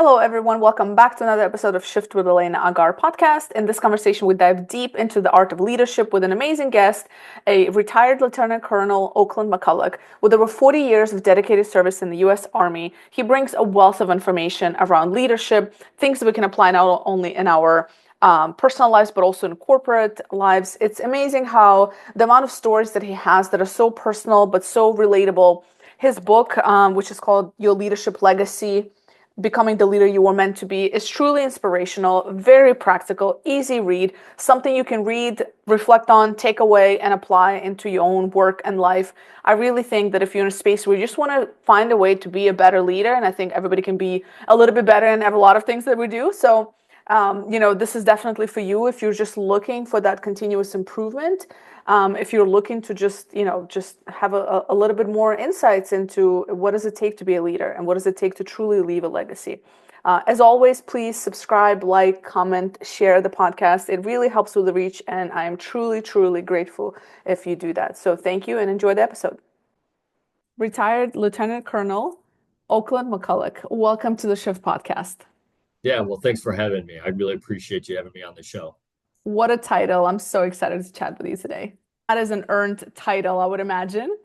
Hello, everyone. Welcome back to another episode of Shift with Elena Agar Podcast. In this conversation, we dive deep into the art of leadership with an amazing guest, a retired Lieutenant Colonel Oakland McCulloch. With over 40 years of dedicated service in the U.S. Army, he brings a wealth of information around leadership, things that we can apply not only in our personal lives, but also in corporate lives. It's amazing how the amount of stories that he has that are so personal, but so relatable. His book, which is called Your Leadership Legacy, Becoming the Leader You Were Meant to Be, is truly inspirational, very practical, easy read, something you can read, reflect on, take away, and apply into your own work and life. I really think that if you're in a space where you just want to find a way to be a better leader, and I think everybody can be a little bit better in a lot of things that we do. So, this is definitely for you if you're just looking for that continuous improvement. If you're looking to just have a little bit more insights into what does it take to be a leader and what does it take to truly leave a legacy. As always, please subscribe, like, comment, share the podcast. It really helps with the reach, and I am truly, truly grateful if you do that. So thank you and enjoy the episode. Retired Lieutenant Colonel Oakland McCulloch, welcome to the Shift Podcast. Yeah, well, thanks for having me. I really appreciate you having me on the show. What a title. I'm so excited to chat with you today. That is an earned title, I would imagine.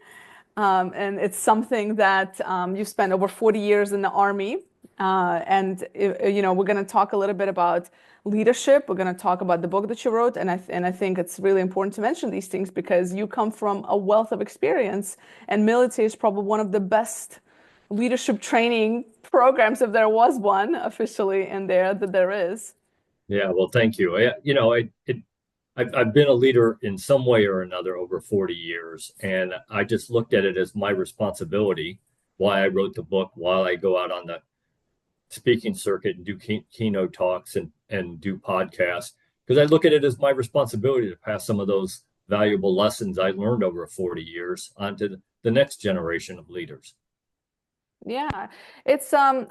And it's something that you spent over 40 years in the Army. We're going to talk a little bit about leadership. We're going to talk about the book that you wrote. And I think it's really important to mention these things because you come from a wealth of experience, and military is probably one of the best leadership training programs, if there was one officially in there, that there is. Yeah, well, thank you. I've been a leader in some way or another over 40 years, and I just looked at it as my responsibility. Why I wrote the book, while I go out on the speaking circuit and do keynote talks and do podcasts, because I look at it as my responsibility to pass some of those valuable lessons I learned over 40 years onto the next generation of leaders. Yeah, it's I'm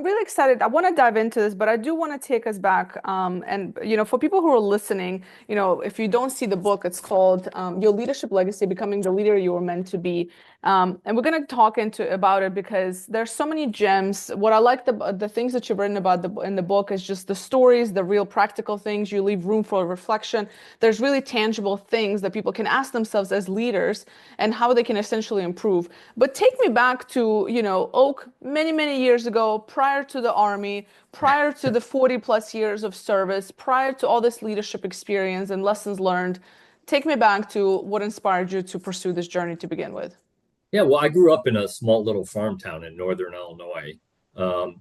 really excited. I want to dive into this, but I do want to take us back. For people who are listening, if you don't see the book, it's called Your Leadership Legacy: Becoming the Leader You Were Meant to Be. And we're going to talk about it because there's so many gems. What I like the things that you've written about in the book is just the stories, the real practical things. You leave room for reflection. There's really tangible things that people can ask themselves as leaders and how they can essentially improve. But take me back to, Oak, many, many years ago, prior to the Army, prior to the 40 plus years of service, prior to all this leadership experience and lessons learned. Take me back to what inspired you to pursue this journey to begin with. Yeah, well, I grew up in a small little farm town in northern Illinois. And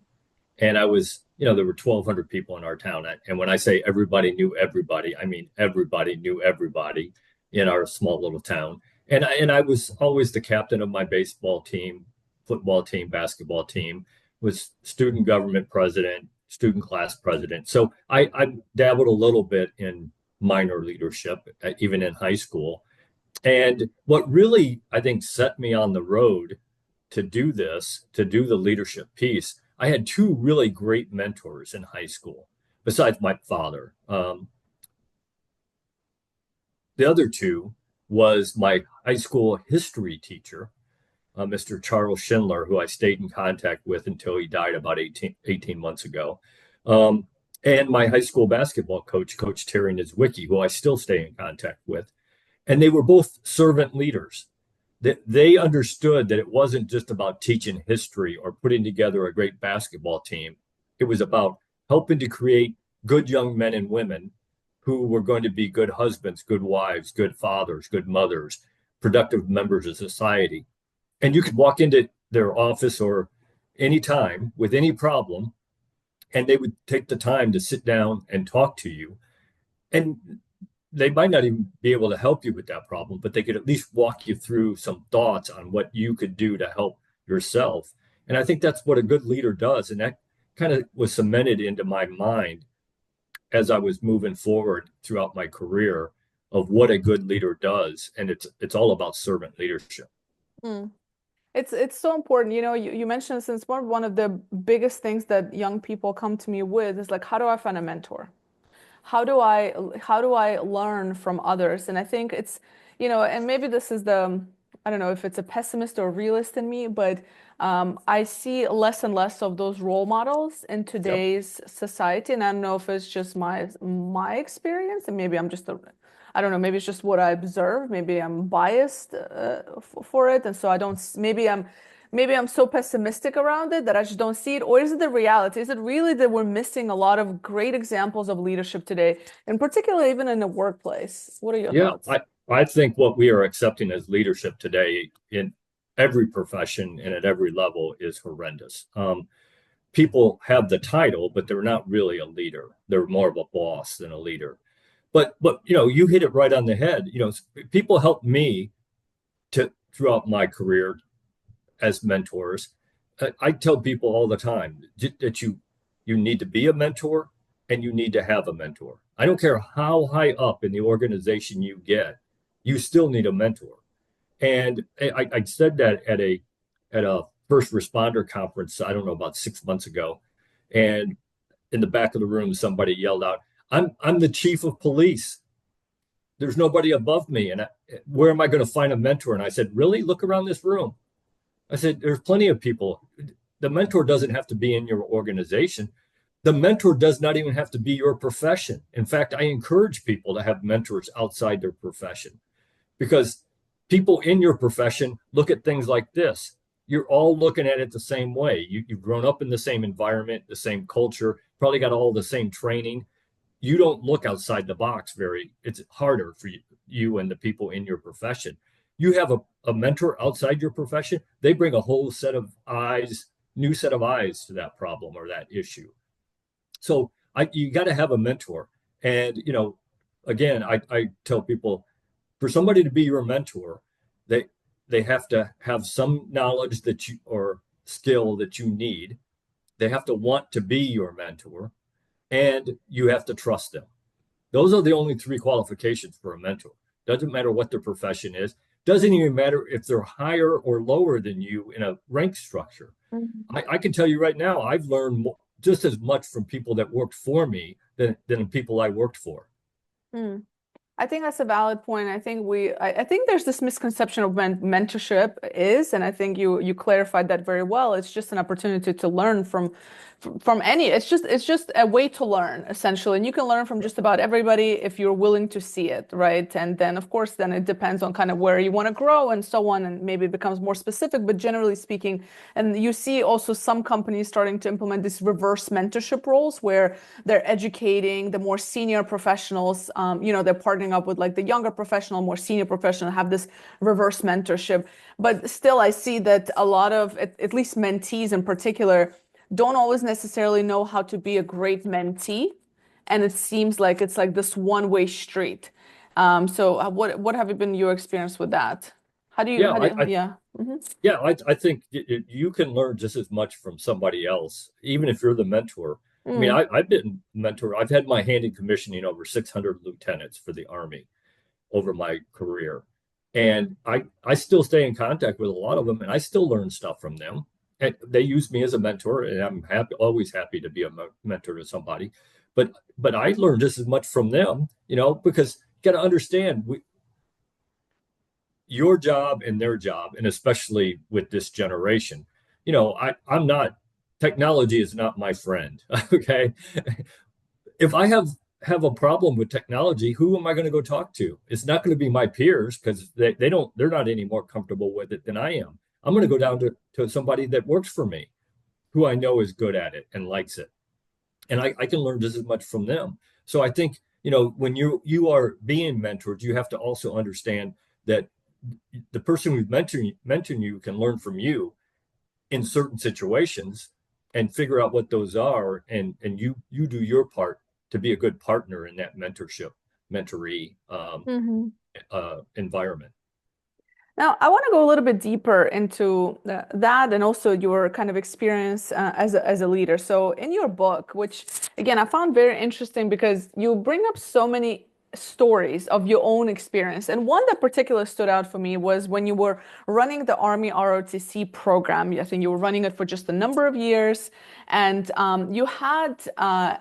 there were 1,200 people in our town. And when I say everybody knew everybody, I mean everybody knew everybody in our small little town. And I was always the captain of my baseball team, football team, basketball team, was student government president, student class president. So I dabbled a little bit in minor leadership, even in high school. And what really, I think, set me on the road to do this, to do the leadership piece, I had two really great mentors in high school, besides my father. The other two was my high school history teacher, Mr. Charles Schindler, who I stayed in contact with until he died about 18 months ago. And my high school basketball coach, Coach Terry Nizwicki, who I still stay in contact with. And they were both servant leaders. They understood that it wasn't just about teaching history or putting together a great basketball team. It was about helping to create good young men and women who were going to be good husbands, good wives, good fathers, good mothers, productive members of society. And you could walk into their office or any time with any problem, and they would take the time to sit down and talk to you. And they might not even be able to help you with that problem, but they could at least walk you through some thoughts on what you could do to help yourself. And I think that's what a good leader does. And that kind of was cemented into my mind as I was moving forward throughout my career of what a good leader does. And it's all about servant leadership. Mm. It's so important. You mentioned, since one of the biggest things that young people come to me with is like, how do I find a mentor? How do I learn from others? And I think it's, and maybe this is the I don't know if it's a pessimist or a realist in me, but I see less and less of those role models in Yep. today's society. And I don't know if it's just my experience, and maybe I'm just I don't know, maybe it's just what I observe. Maybe I'm biased for it, and so I don't. Maybe I'm so pessimistic around it that I just don't see it. Or is it the reality? Is it really that we're missing a lot of great examples of leadership today, in particular, even in the workplace? What are your Yeah, thoughts? I think what we are accepting as leadership today in every profession and at every level is horrendous. People have the title, but they're not really a leader. They're more of a boss than a leader. But you hit it right on the head. People helped me to throughout my career as mentors. I tell people all the time that you need to be a mentor and you need to have a mentor. I don't care how high up in the organization you get, you still need a mentor. And I said that at a first responder conference, I don't know, about 6 months ago. And in the back of the room, somebody yelled out, I'm the chief of police. There's nobody above me. And where am I going to find a mentor? And I said, really? Look around this room. I said, there's plenty of people. The mentor doesn't have to be in your organization. The mentor does not even have to be your profession. In fact, I encourage people to have mentors outside their profession because people in your profession look at things like this. You're all looking at it the same way. You've grown up in the same environment, the same culture, probably got all the same training. You don't look outside the box it's harder for you and the people in your profession. You have a mentor outside your profession, they bring a whole set of eyes, new set of eyes to that problem or that issue. So you got to have a mentor. And, again, I tell people for somebody to be your mentor, they have to have some knowledge or skill that you need. They have to want to be your mentor and you have to trust them. Those are the only three qualifications for a mentor. Doesn't matter what their profession is. Doesn't even matter if they're higher or lower than you in a rank structure. Mhm. I can tell you right now, I've learned just as much from people that worked for me than people I worked for. Mm. I think that's a valid point. I think there's this misconception of mentorship is, and I think you clarified that very well. It's just an opportunity to learn from any. It's just a way to learn essentially, and you can learn from just about everybody if you're willing to see it, right? And then of course, then it depends on kind of where you want to grow and so on, and maybe it becomes more specific. But generally speaking, and you see also some companies starting to implement these reverse mentorship roles where they're educating the more senior professionals. They're partnering up with like the younger professional, more senior professional, have this reverse mentorship. But still, I see that a lot of, at least mentees in particular, don't always necessarily know how to be a great mentee. And it seems like it's like this one-way street. So what have been your experience with that? Yeah, Yeah. Hmm. yeah, I think you can learn just as much from somebody else, even if you're the mentor. I mean, Mm. I've been mentor. I've had my hand in commissioning over 600 lieutenants for the Army over my career, and I still stay in contact with a lot of them, and I still learn stuff from them. And they use me as a mentor, and I'm always happy to be a mentor to somebody. But I learn just as much from them, because you got to understand your job and their job, and especially with this generation, I'm not, technology is not my friend. Okay. If I have a problem with technology, who am I going to go talk to? It's not going to be my peers because they're not any more comfortable with it than I am. I'm going to go down to somebody that works for me, who I know is good at it and likes it. And I can learn just as much from them. So I think, when you are being mentored, you have to also understand that the person who's mentoring you can learn from you in certain situations and figure out what those are, and you do your part to be a good partner in that mentoree Hmm. environment. Now, I want to go a little bit deeper into that and also your kind of experience as a leader. So, in your book, which again I found very interesting because you bring up so many stories of your own experience. And one that particularly stood out for me was when you were running the Army ROTC program. I think you were running it for just a number of years, and you had an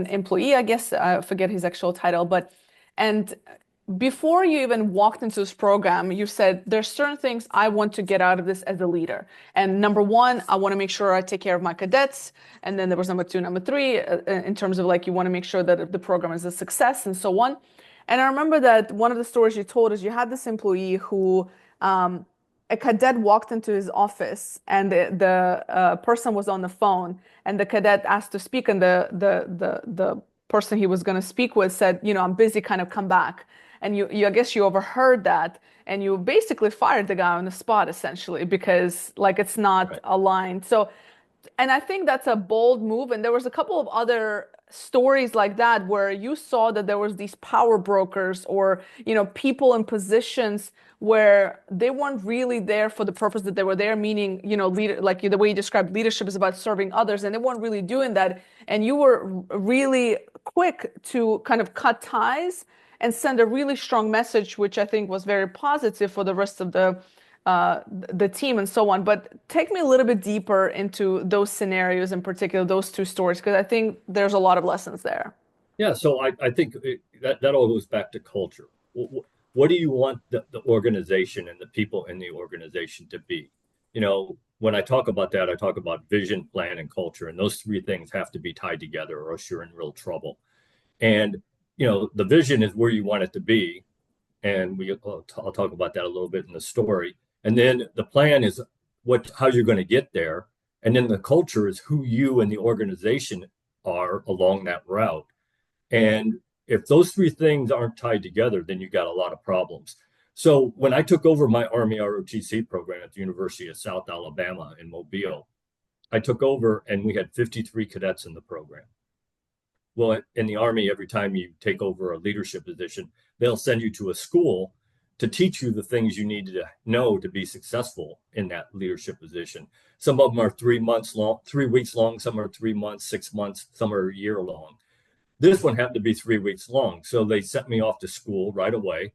employee, I guess, I forget his actual title, but and before you even walked into this program, you said there's certain things I want to get out of this as a leader. And number one, I want to make sure I take care of my cadets. And then there was number two, number three, in terms of like you want to make sure that the program is a success and so on. And I remember that one of the stories you told is you had this employee who a cadet walked into his office and the person was on the phone and the cadet asked to speak and the person he was going to speak with said, I'm busy, kind of come back. And I guess you overheard that and you basically fired the guy on the spot essentially because like it's not Right. aligned. So, and I think that's a bold move. And there was a couple of other stories like that where you saw that there was these power brokers or, people in positions where they weren't really there for the purpose that they were there, meaning, leader, like the way you described leadership is about serving others, and they weren't really doing that. And you were really quick to kind of cut ties and send a really strong message, which I think was very positive for the rest of the team and so on. But take me a little bit deeper into those scenarios, in particular, those two stories, because I think there's a lot of lessons there. Yeah, so I think that all goes back to culture. What do you want the organization and the people in the organization to be? When I talk about that, I talk about vision, plan, and culture, and those three things have to be tied together, or else you're in real trouble. And the vision is where you want it to be, and I'll talk about that a little bit in the story. And then the plan is how you're going to get there, and then the culture is who you and the organization are along that route. And if those three things aren't tied together, then you got a lot of problems. So when I took over my Army ROTC program at the University of South Alabama in Mobile, I took over and we had 53 cadets in the program. Well, in the Army, every time you take over a leadership position, they'll send you to a school to teach you the things you need to know to be successful in that leadership position. Some of them are 3 months long, 3 weeks long, some are 3 months, 6 months, some are a year long. This one happened to be 3 weeks long. So they sent me off to school right away.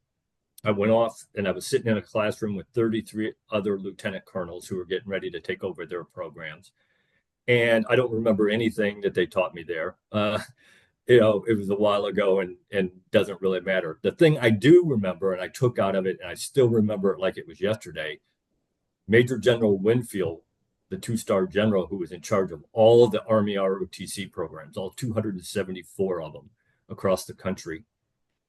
I went off and I was sitting in a classroom with 33 other lieutenant colonels who were getting ready to take over their programs. And I don't remember anything that they taught me there. It was a while ago and doesn't really matter. The thing I do remember, and I took out of it, and I still remember it like it was yesterday, Major General Winfield, the 2-star general who was in charge of all of the Army ROTC programs, all 274 of them across the country.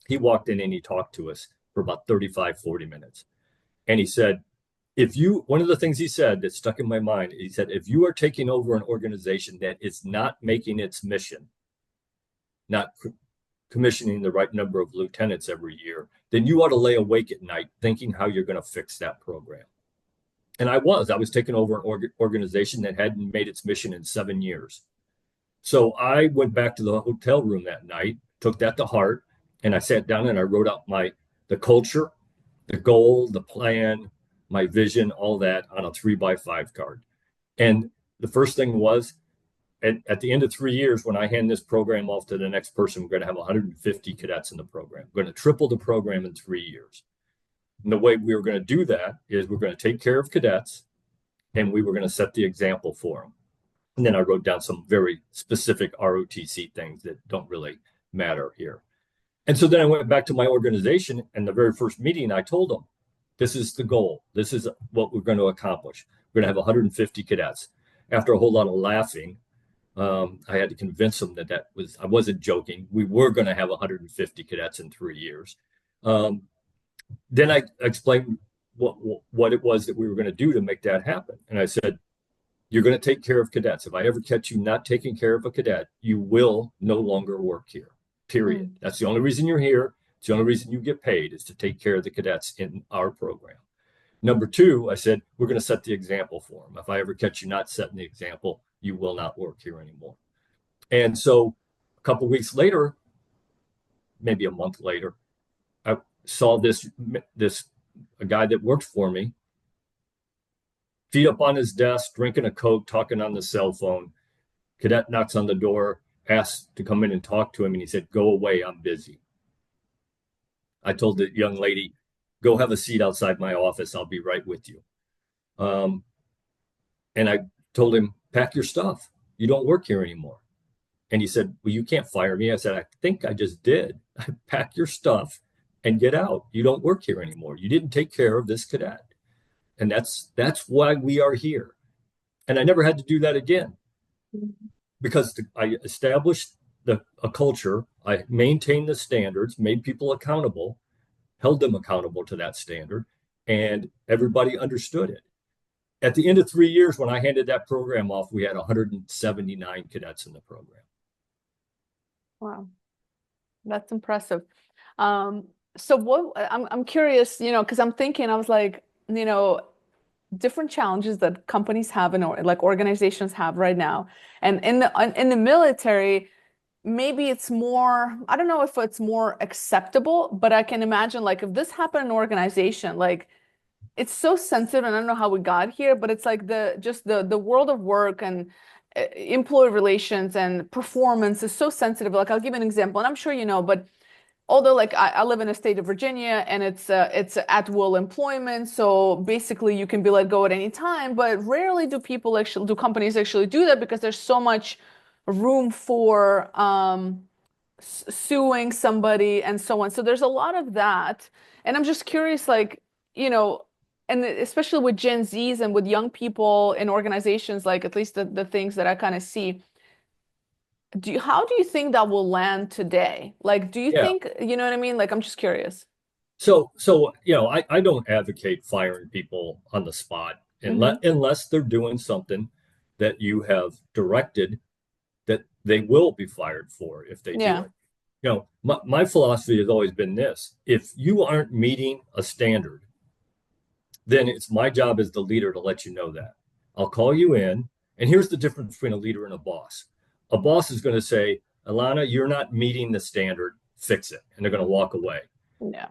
He walked in and he talked to us for about 35, 40 minutes. And he said, one of the things he said that stuck in my mind, he said, if you are taking over an organization that is not making its mission, not commissioning the right number of lieutenants every year, then you ought to lay awake at night thinking how you're going to fix that program. And I was taking over an organization that hadn't made its mission in 7 years. So I went back to the hotel room that night, took that to heart, and I sat down and I wrote out the culture, the goal, the plan, my vision, all that on a 3x5 card. And the first thing was, at the end of 3 years, when I hand this program off to the next person, we're going to have 150 cadets in the program. We're going to triple the program in 3 years. And the way we were going to do that is we're going to take care of cadets, and we were going to set the example for them. And then I wrote down some very specific ROTC things that don't really matter here. And so then I went back to my organization, and the very first meeting, I told them, this is the goal. This is what we're going to accomplish. We're going to have 150 cadets. After a whole lot of laughing, I had to convince them that I wasn't joking. We were going to have 150 cadets in 3 years. Then I explained what it was that we were going to do to make that happen. And I said, you're going to take care of cadets. If I ever catch you not taking care of a cadet, you will no longer work here, period. That's the only reason you're here. It's the only reason you get paid is to take care of the cadets in our program. Number two, I said, we're going to set the example for them. If I ever catch you not setting the example, you will not work here anymore. And so a couple of weeks later, maybe a month later, I saw a guy that worked for me, feet up on his desk, drinking a Coke, talking on the cell phone. Cadet knocks on the door, asks to come in and talk to him, and he said, go away, I'm busy. I told the young lady, go have a seat outside my office. I'll be right with you. And I told him, pack your stuff. You don't work here anymore. And he said, well, you can't fire me. I said, I think I just did. Pack your stuff and get out. You don't work here anymore. You didn't take care of this cadet. And that's why we are here. And I never had to do that again because I established a culture. I maintained the standards, made people accountable, held them accountable to that standard, and everybody understood it. At the end of 3 years, when I handed that program off, we had 179 cadets in the program. Wow, that's impressive. So what I'm curious, because I'm thinking, I was like, different challenges that companies have and like organizations have right now, and in the military, maybe it's more, I don't know if it's more acceptable, but I can imagine like if this happened in an organization, like it's so sensitive, and I don't know how we got here, but it's like the world of work and employee relations and performance is so sensitive. Like I'll give you an example, and I'm sure you know, but although like I live in the state of Virginia and it's at will employment, so basically you can be let go at any time, but rarely do companies actually do that because there's so much room for suing somebody and so on. So there's a lot of that. And I'm just curious, like, and especially with Gen Zs and with young people in organizations, like at least the things that I kind of see, how do you think that will land today? Like, do you Yeah. think, you know what I mean? Like, I'm just curious. So I don't advocate firing people on the spot unless they're doing something that you have directed that they will be fired for if they do Yeah. it. My philosophy has always been this: if you aren't meeting a standard, then it's my job as the leader to let you know that. I'll call you in, and here's the difference between a leader and a boss. A boss is going to say, Alana, you're not meeting the standard, fix it, and they're going to walk away. Yeah.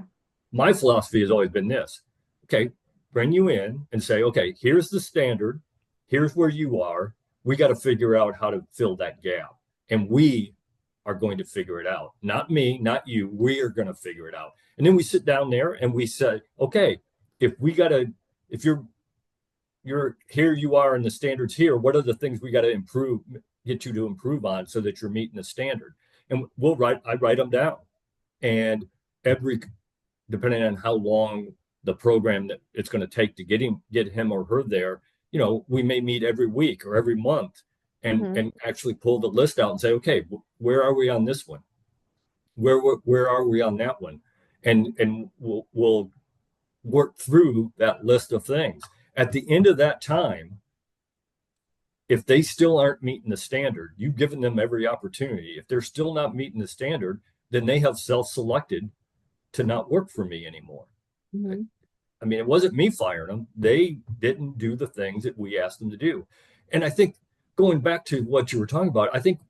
My philosophy has always been this: okay, bring you in and say, okay, here's the standard, here's where you are. We got to figure out how to fill that gap. And we are going to figure it out. Not me, not you. We are going to figure it out. And then we sit down there and we say, okay, if you're here, you are, and the standards here, what are the things we got to improve, get you to improve on so that you're meeting the standard? And I write them down. And depending on how long the program that it's going to take to get him or her there, we may meet every week or every month and actually pull the list out and say, okay, where are we on this one? Where are we on that one? And we'll work through that list of things. At the end of that time, if they still aren't meeting the standard, you've given them every opportunity. If they're still not meeting the standard, then they have self-selected to not work for me anymore. I mean, it wasn't me firing them. They didn't do the things that we asked them to do. And I think going back to what you were talking about, I think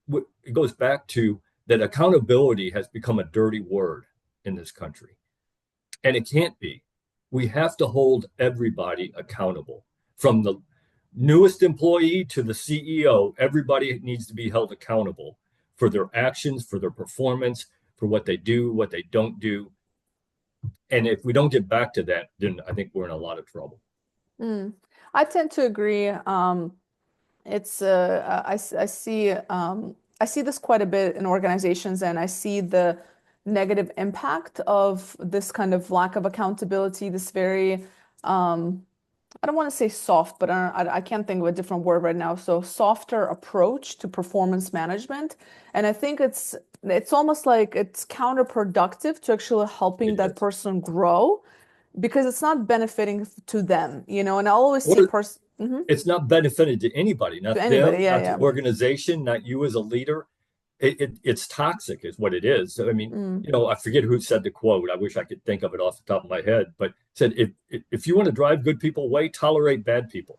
it goes back to that accountability has become a dirty word in this country. And it can't be. We have to hold everybody accountable. From the newest employee to the CEO, everybody needs to be held accountable for their actions, for their performance, for what they do, what they don't do. And if we don't get back to that, then I think we're in a lot of trouble. I tend to agree. I see this quite a bit in organizations, and I see the negative impact of this kind of lack of accountability, this very, I don't want to say soft, but I can't think of a different word right now. So softer approach to performance management. And I think it's almost like it's counterproductive to actually helping that person grow because it's not benefiting to them, and I always see it's not benefited to anybody, not to anybody, them, not the organization, not you as a leader. It's toxic is what it is. So, I mean, I forget who said the quote. I wish I could think of it off the top of my head, but said, if you want to drive good people away, tolerate bad people.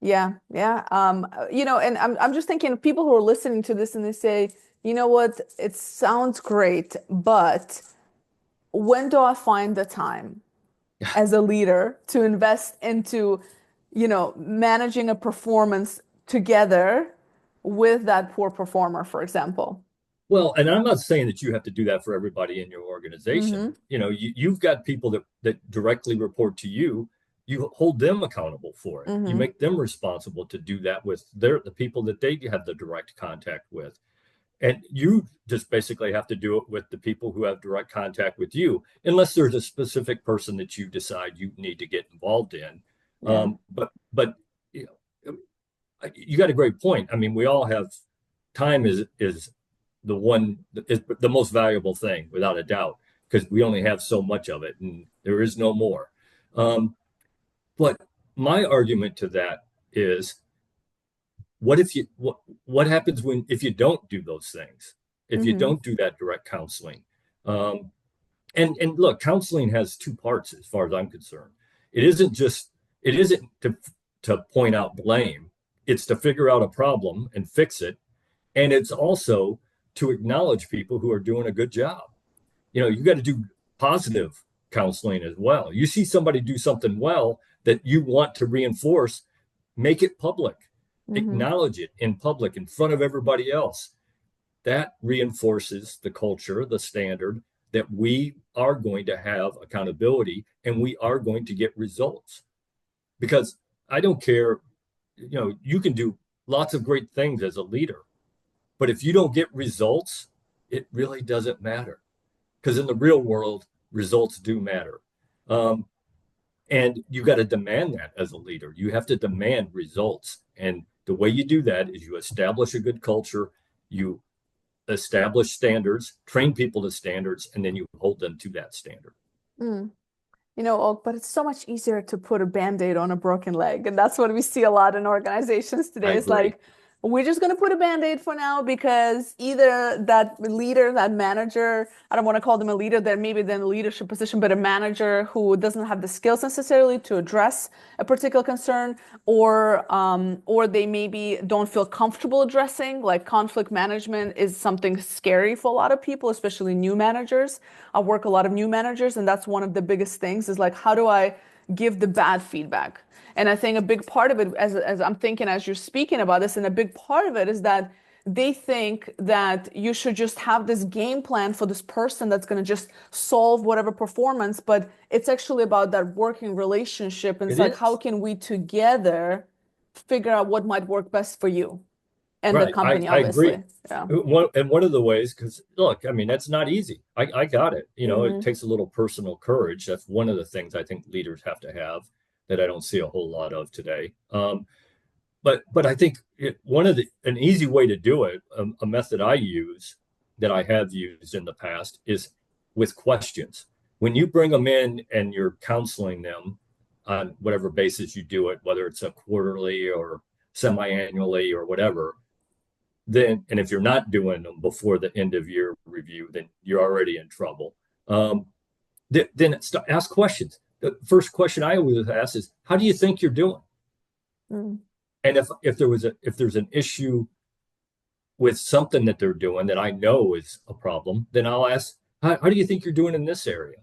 Yeah. And I'm just thinking of people who are listening to this and they say, you know what, it sounds great, but when do I find the time as a leader to invest into, managing a performance together with that poor performer, for example? Well, and I'm not saying that you have to do that for everybody in your organization. You've got people that directly report to you. You hold them accountable for it. Mm-hmm. You make them responsible to do that with the people that they have the direct contact with. And you just basically have to do it with the people who have direct contact with you, unless there's a specific person that you decide you need to get involved in. Yeah. But you know, you got a great point. I mean, we all have time is the most valuable thing, without a doubt, because we only have so much of it, and there is no more. But my argument to that is, what happens if you don't do those things? If you don't do that direct counseling? And look, counseling has two parts as far as I'm concerned. It isn't to point out blame. It's to figure out a problem and fix it. And it's also to acknowledge people who are doing a good job. You got to do positive counseling as well. You see somebody do something well that you want to reinforce, make it public. Acknowledge it in public in front of everybody else. That reinforces the culture, the standard that we are going to have accountability and we are going to get results. Because I don't care, you can do lots of great things as a leader, but if you don't get results, it really doesn't matter. Because in the real world, results do matter. And you got to demand that as a leader. You have to demand results. And the way you do that is you establish a good culture, you establish standards, train people to standards, and then you hold them to that standard. But it's so much easier to put a Band-Aid on a broken leg. And that's what we see a lot in organizations today. It's like, we're just going to put a Band-Aid for now, because either that leader, that manager, I don't want to call them a leader, they're maybe in a leadership position, but a manager who doesn't have the skills necessarily to address a particular concern, or they maybe don't feel comfortable addressing. Like, conflict management is something scary for a lot of people, especially new managers. I work a lot of new managers, and that's one of the biggest things is like, how do I give the bad feedback? And I think a big part of it, as I'm thinking, as you're speaking about this, and a big part of it is that they think that you should just have this game plan for this person that's going to just solve whatever performance, but it's actually about that working relationship. And it's like, how can we together figure out what might work best for you and the company, obviously. I agree. Yeah. And one of the ways, because look, I mean, that's not easy. I got it. It takes a little personal courage. That's one of the things I think leaders have to have that I don't see a whole lot of today. But I think an easy way to do it, a method I use that I have used in the past, is with questions. When you bring them in and you're counseling them on whatever basis you do it, whether it's a quarterly or semi-annually or whatever, then, and if you're not doing them before the end of year review, then you're already in trouble. Then ask questions. The first question I always ask is, how do you think you're doing? And if there's an issue with something that they're doing that I know is a problem, then I'll ask, how do you think you're doing in this area?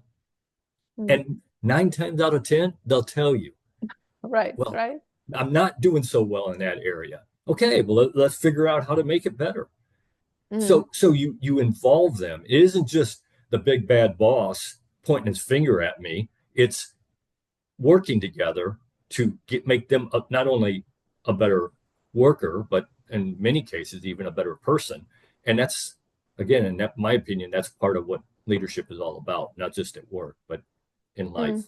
And 9 times out of 10, they'll tell you. Right. I'm not doing so well in that area. Okay, well, let's figure out how to make it better. So you involve them. It isn't just the big bad boss pointing his finger at me. It's working together to make them not only a better worker, but in many cases, even a better person. And that's, again, in my opinion, that's part of what leadership is all about, not just at work, but in life.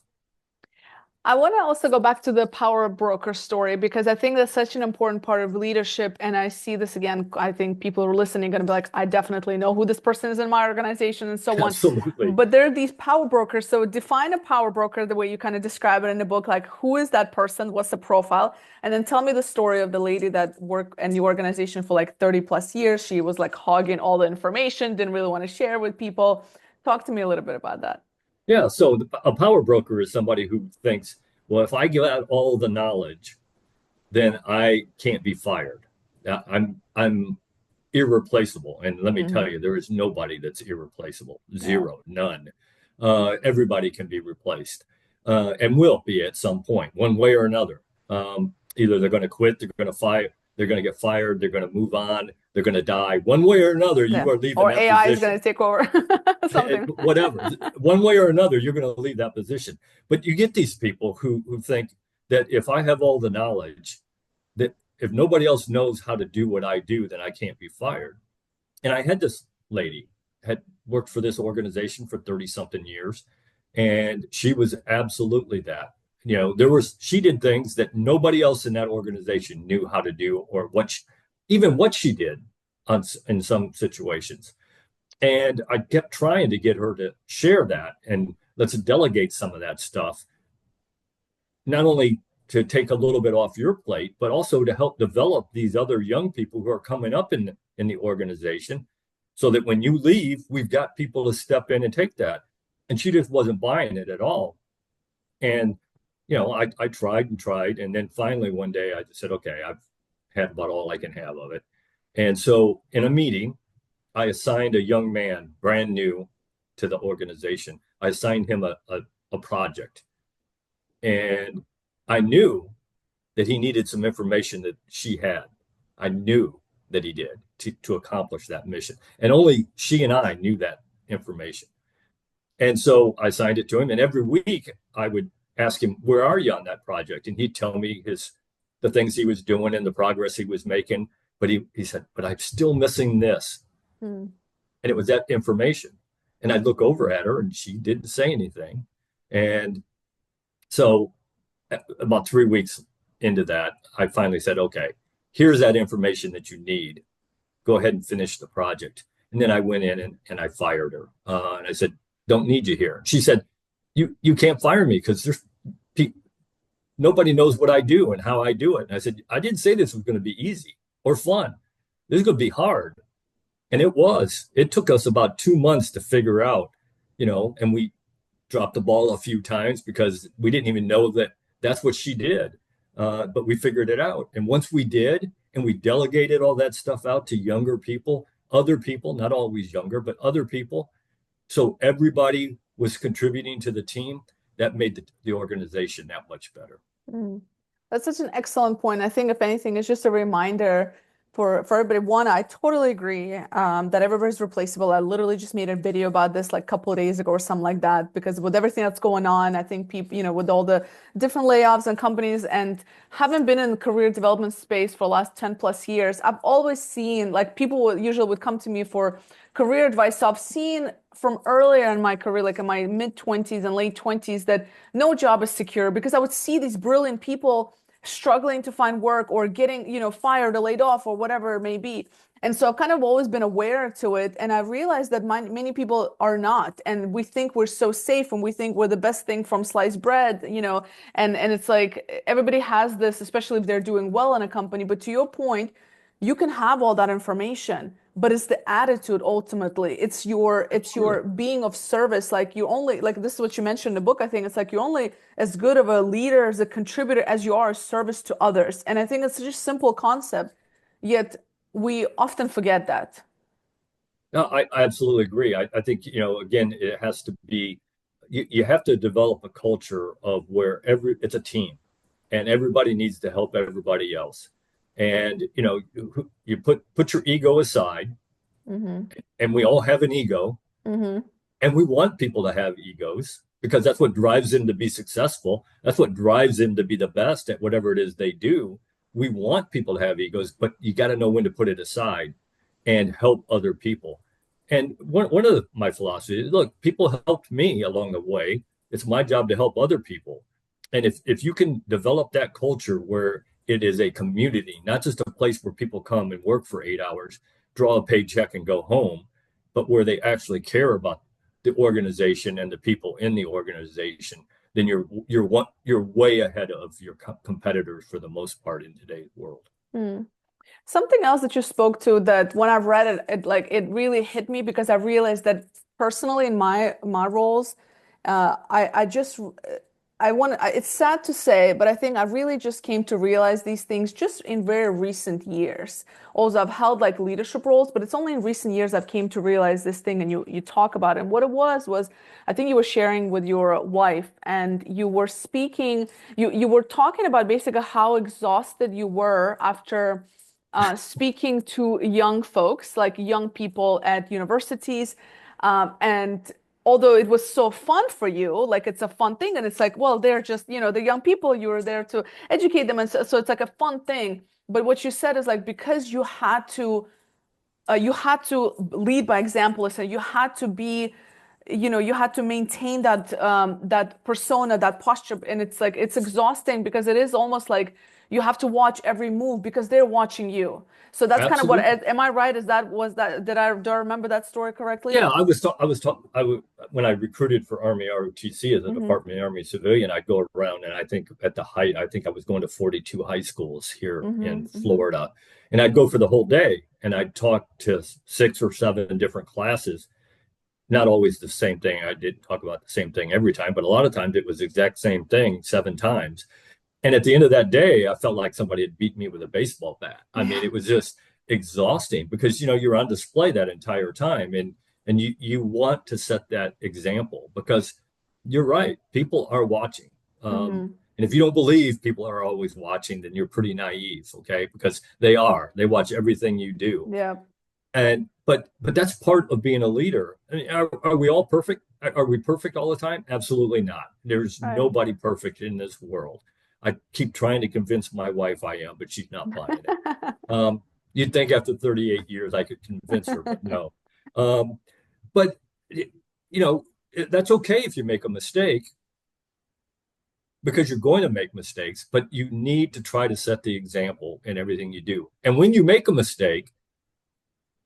I want to also go back to the power broker story, because I think that's such an important part of leadership. And I see this again. I think people who are listening are going to be like, I definitely know who this person is in my organization and so on. Absolutely. But there are these power brokers. So define a power broker the way you kind of describe it in the book. Like, who is that person? What's the profile? And then tell me the story of the lady that worked in your organization for like 30 plus years. She was like hogging all the information, didn't really want to share with people. Talk to me a little bit about that. Yeah, so a power broker is somebody who thinks, well, if I give out all the knowledge, then I can't be fired. I'm irreplaceable. And let me tell you, there is nobody that's irreplaceable. Zero, none. Everybody can be replaced and will be at some point, one way or another. Either they're going to quit, they're going to get fired, they're going to move on, they're going to die. One way or another, you are leaving that AI position. Is going to take over. Something. Whatever. One way or another, you're going to leave that position. But you get these people who think that if I have all the knowledge, that if nobody else knows how to do what I do, then I can't be fired. And I had this lady had worked for this organization for 30 something years. And she was absolutely that. She did things that nobody else in that organization knew how to do, or even what she did in some situations. And I kept trying to get her to share that and let's delegate some of that stuff, not only to take a little bit off your plate, but also to help develop these other young people who are coming up in the organization, so that when you leave, we've got people to step in and take that. And she just wasn't buying it at all. And, I tried and tried. And then finally one day I just said, okay, I've had about all I can have of it. And so in a meeting, I assigned a young man, brand new to the organization. I assigned him a project. And I knew that he needed some information that she had. I knew that he did to accomplish that mission. And only she and I knew that information. And so I signed it to him. And every week I would ask him, where are you on that project? And he'd tell me the things he was doing and the progress he was making. But he said, but I'm still missing this. And it was that information. And I'd look over at her and she didn't say anything. And so about 3 weeks into that, I finally said, okay, here's that information that you need. Go ahead and finish the project. And then I went in and I fired her. And I said, don't need you here. She said, you can't fire me because nobody knows what I do and how I do it. And I said, I didn't say this was going to be easy or fun. This is going to be hard. And it was. It took us about 2 months to figure out, and we dropped the ball a few times because we didn't even know that that's what she did. But we figured it out. And once we did, and we delegated all that stuff out to younger people, other people, not always younger, but other people. So everybody was contributing to the team. That made the organization that much better. That's such an excellent point. I think if anything, it's just a reminder for everybody. One, I totally agree that everybody's replaceable. I literally just made a video about this like a couple of days ago or something like that, because with everything that's going on, I think people, with all the different layoffs and companies, and having been in the career development space for the last 10 plus years, I've always seen like people usually would come to me for career advice. So I've seen from earlier in my career, like in my mid 20s and late 20s, that no job is secure, because I would see these brilliant people struggling to find work or getting, fired or laid off or whatever it may be. And so I've kind of always been aware to it. And I realized that many people are not. And we think we're so safe and we think we're the best thing from sliced bread, and it's like everybody has this, especially if they're doing well in a company. But to your point, you can have all that information, but it's the attitude ultimately. It's your being of service. Like you only, like this is what you mentioned in the book. I think it's like you're only as good of a leader, as a contributor, as you are a service to others. And I think it's just a simple concept, yet we often forget that. No, I absolutely agree. I think, again, it has to be, you have to develop a culture of where it's a team and everybody needs to help everybody else. And, you put your ego aside, and we all have an ego, and we want people to have egos because that's what drives them to be successful. That's what drives them to be the best at whatever it is they do. We want people to have egos, but you got to know when to put it aside and help other people. And one of my philosophies is, look, people helped me along the way. It's my job to help other people. And if you can develop that culture where it is a community, not just a place where people come and work for 8 hours, draw a paycheck and go home, but where they actually care about the organization and the people in the organization, then you're way ahead of your competitors for the most part in today's world. Something else that you spoke to that when I've read it, it really hit me, because I realized that personally in my roles, it's sad to say, but I think I really just came to realize these things just in very recent years. Also, I've held like leadership roles, but it's only in recent years I've came to realize this thing, and you talk about it. And what it was I think you were sharing with your wife, and you were speaking, you were talking about basically how exhausted you were after speaking to young folks, like young people at universities, and although it was so fun for you, like it's a fun thing, and it's like, well, they're just, the young people, you were there to educate them, and so it's like a fun thing. But what you said is like, because you had to you had to lead by example. So you had to be, you had to maintain that persona, that posture, and it's like it's exhausting because it is almost like you have to watch every move because they're watching you. So that's kind of what. Absolutely. Am I right? Was that? Do I remember that story correctly? Yeah, when I recruited for Army ROTC as a Mm-hmm. Department of Army civilian, I'd go around and I think at the height, I think I was going to 42 high schools here in Mm-hmm. Mm-hmm. Florida. And I'd go for the whole day and I'd talk to 6 or 7 different classes. Not always the same thing. I did talk about the same thing every time, but a lot of times it was the exact same thing 7 times. And at the end of that day, I felt like somebody had beat me with a baseball bat. I mean, Yeah. it was just exhausting because you're on display that entire time, and you want to set that example because you're right, people are watching. Mm-hmm. And if you don't believe people are always watching, then you're pretty naive, okay? Because they are. They watch everything you do. Yeah. And but that's part of being a leader. I mean, are we all perfect? Are we perfect all the time? Absolutely not. There's Right. nobody perfect in this world. I keep trying to convince my wife I am, but she's not buying it. You'd think after 38 years I could convince her, but no. Um, but that's okay if you make a mistake because you're going to make mistakes, but you need to try to set the example in everything you do. And when you make a mistake,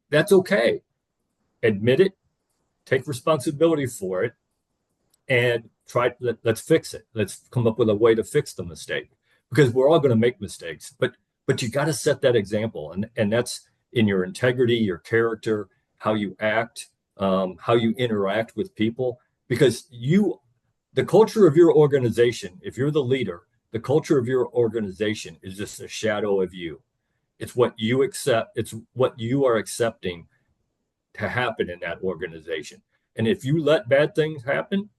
that's okay. Admit it, take responsibility for it, and let's fix it. Let's come up with a way to fix the mistake because we're all going to make mistakes, but you got to set that example, and that's in your integrity, your character, how you act, how you interact with people, because the culture of your organization, if you're the leader, the culture of your organization is just a shadow of you. It's what you accept. It's what you are accepting to happen in that organization. And if you let bad things happen,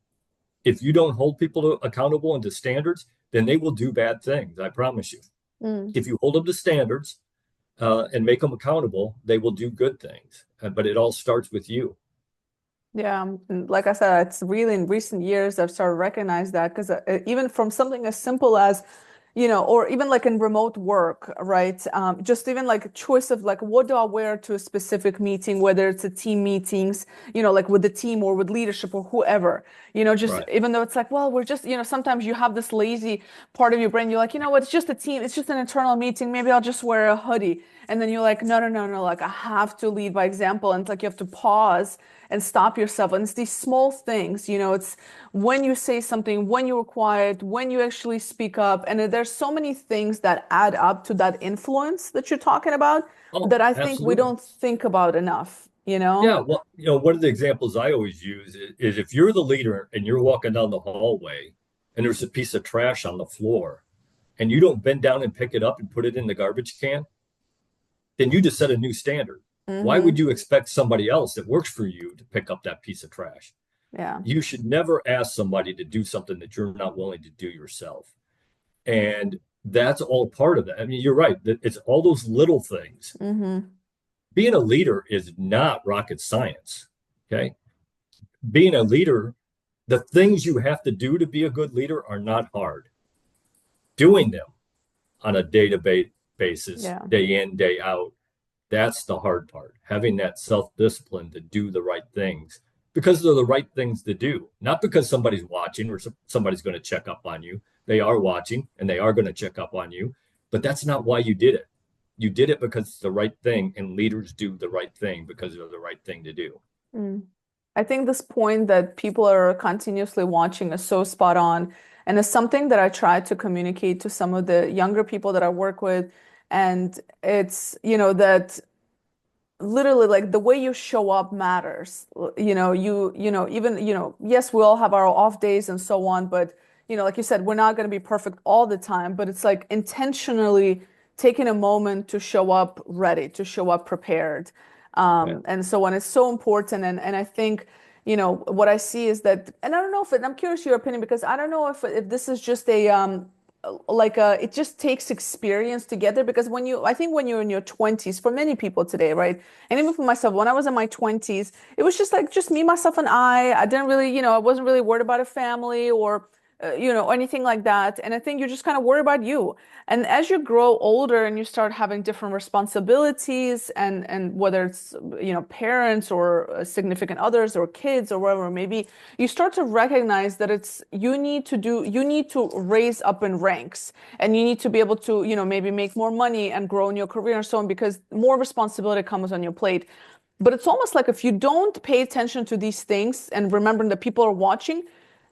if you don't hold people accountable and to standards, then they will do bad things. I promise you. Mm. If you hold them to standards and make them accountable, they will do good things. But it all starts with you. Yeah, and like I said, it's really in recent years I've started to recognize that because even from something as simple as, or even like in remote work, right? Just even like a choice of like what do I wear to a specific meeting, whether it's a team meetings, like with the team or with leadership or whoever, just Right. even though it's like, well, we're just, sometimes you have this lazy part of your brain, you're like, what, it's just a team, it's just an internal meeting, maybe I'll just wear a hoodie. And then you're like, no, no, no, no, like I have to lead by example. And it's like you have to pause and stop yourself. And it's these small things, it's when you say something, when you're quiet, when you actually speak up. And there's so many things that add up to that influence that you're talking about Oh, that I think we absolutely. don't think about enough, Yeah. Well, one of the examples I always use is if you're the leader and you're walking down the hallway and there's a piece of trash on the floor and you don't bend down and pick it up and put it in the garbage can, then you just set a new standard. Why would Mm-hmm. you expect somebody else that works for you to pick up that piece of trash? Yeah. You should never ask somebody to do something that you're not willing to do yourself. And that's all part of that. I mean, you're right. It's all those little things. Mm-hmm. Being a leader is not rocket science. Okay. Being a leader, the things you have to do to be a good leader are not hard. Doing them on a day-to-day basis, Yeah. day in, day out, that's the hard part. Having that self-discipline to do the right things because they're the right things to do, not because somebody's watching or somebody's going to check up on you. They are watching and they are going to check up on you, but that's not why you did it. You did it because it's the right thing, and leaders do the right thing because they're the right thing to do. Mm. I think this point that people are continuously watching is so spot on. And it's something that I try to communicate to some of the younger people that I work with. And it's, that literally like the way you show up matters. Even, yes, we all have our off days and so on, but like you said, we're not going to be perfect all the time, but it's like intentionally taking a moment to show up ready, to show up prepared. Yeah. And so on, it's so important. And I think, what I see is that, and I don't know I'm curious your opinion because I don't know if this is just it just takes experience to get there because I think when you're in your 20s, for many people today, right? And even for myself, when I was in my 20s, it was just like just me, myself, and I didn't really, I wasn't really worried about a family or anything like that. And I think you just kind of worry about you. And as you grow older and you start having different responsibilities, and whether it's, parents or significant others or kids or whatever, maybe you start to recognize that you need to raise up in ranks, and you need to be able to, maybe make more money and grow in your career and so on, because more responsibility comes on your plate. But it's almost like if you don't pay attention to these things and remembering that people are watching,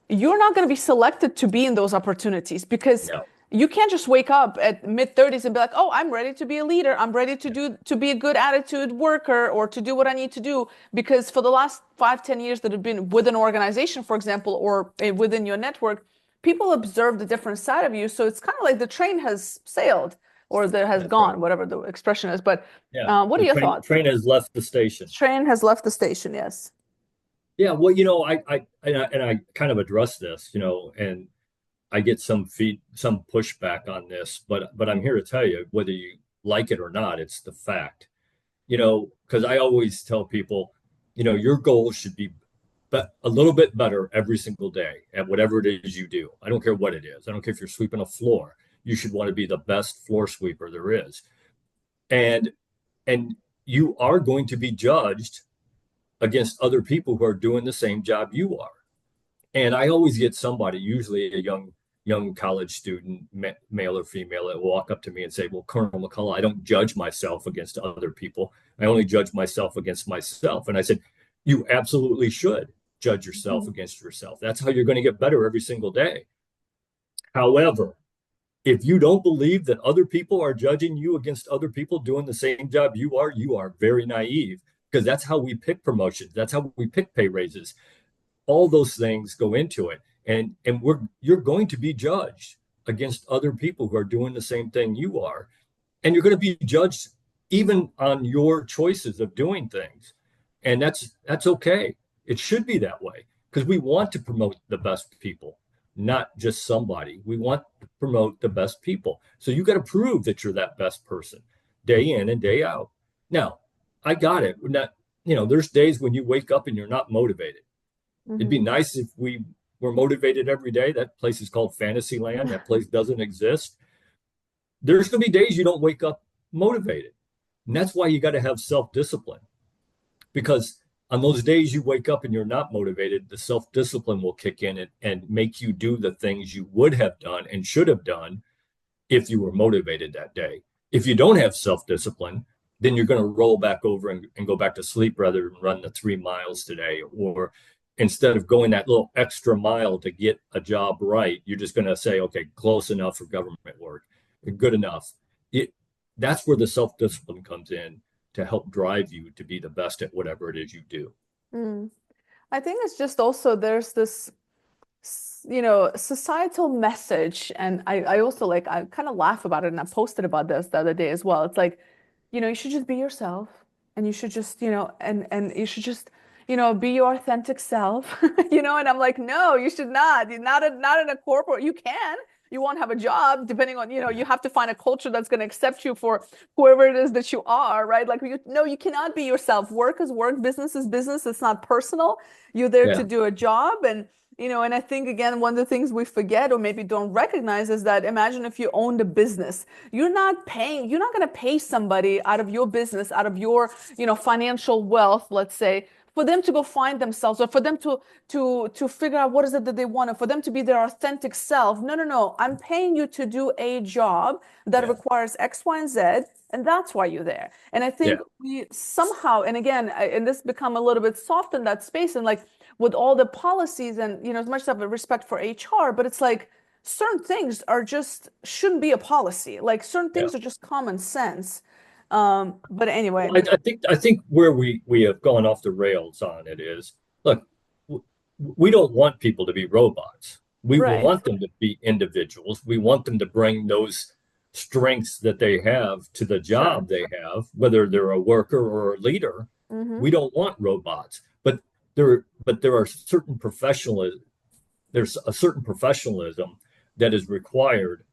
you're not going to be selected to be in those opportunities, because No. you can't just wake up at mid-30s and be like, oh, I'm ready to be a leader. I'm ready to be a good attitude worker, or to do what I need to do. Because for the last 5, 10 years that have been with an organization, for example, or within your network, people observe the different side of you. So it's kind of like the train has sailed, or there has That's gone, right. whatever the expression is. But Yeah. what are The your train thoughts? train has left the station. Train has left the station, yes. Yeah, well, I kind of address this, and I get some pushback on this, but I'm here to tell you, whether you like it or not, it's the fact. Because I always tell people, your goal should be a little bit better every single day at whatever it is you do. I don't care what it is. I don't care if you're sweeping a floor. You should want to be the best floor sweeper there is. And and you are going to be judged against other people who are doing the same job you are. And I always get somebody, usually a young college student, male or female, that will walk up to me and say, well, Colonel McCulloch, I don't judge myself against other people. I only judge myself against myself. And I said, you absolutely should judge yourself Mhm. against yourself. That's how you're going to get better every single day. However, if you don't believe that other people are judging you against other people doing the same job you are very naive, because that's how we pick promotions. That's how we pick pay raises. All those things go into it. And you're going to be judged against other people who are doing the same thing you are. And you're going to be judged even on your choices of doing things. And that's okay. It should be that way, because we want to promote the best people, not just somebody. We want to promote the best people. So you got to prove that you're that best person day in and day out. Now, I got it. Not, there's days when you wake up and you're not motivated. It'd be Mhm. nice if we were motivated every day. That place is called Fantasyland. That place doesn't exist. There's going to be days you don't wake up motivated. And that's why you got to have self-discipline, because on those days you wake up and you're not motivated, the self-discipline will kick in and make you do the things you would have done and should have done if you were motivated that day. If you don't have self-discipline, then you're going to roll back over and go back to sleep rather than run the 3 miles today. Or instead of going that little extra mile to get a job right, you're just going to say, okay, close enough for government work, good enough. That's where the self-discipline comes in, to help drive you to be the best at whatever it is you do. Mm. I think it's just also there's this, societal message. And I also like, I kind of laugh about it. And I posted about this the other day as well. It's like, you should just be yourself, and you should just, and you should just, be your authentic self, and I'm like, no, you should not. You're not in a corporate. You can. You won't have a job depending on, you have to find a culture that's going to accept you for whoever it is that you are, right? Like, no, you cannot be yourself. Work is work, business is business. It's not personal. You're there to Yeah. do a job. And I think, again, one of the things we forget or maybe don't recognize is that, imagine if you owned a business. You're not going to pay somebody out of your business, out of your, financial wealth, let's say, for them to go find themselves, or for them to figure out what is it that they want, or for them to be their authentic self. No, no, no. I'm paying you to do a job that Yeah. requires X, Y, and Z, and that's why you're there. And I think Yeah. we somehow, and again, and this become a little bit soft in that space, and like with all the policies, and as much as I have a respect for HR, but it's like certain things are just shouldn't be a policy. Like certain Yeah. things are just common sense. But anyway. Well, I think where we have gone off the rails on it is, look, we don't want people to be robots. We Right. want them to be individuals. We want them to bring those strengths that they have to the Sure. job they have, whether they're a worker or a leader. Mm-hmm. We don't want robots, but there are certain there's a certain professionalism that is required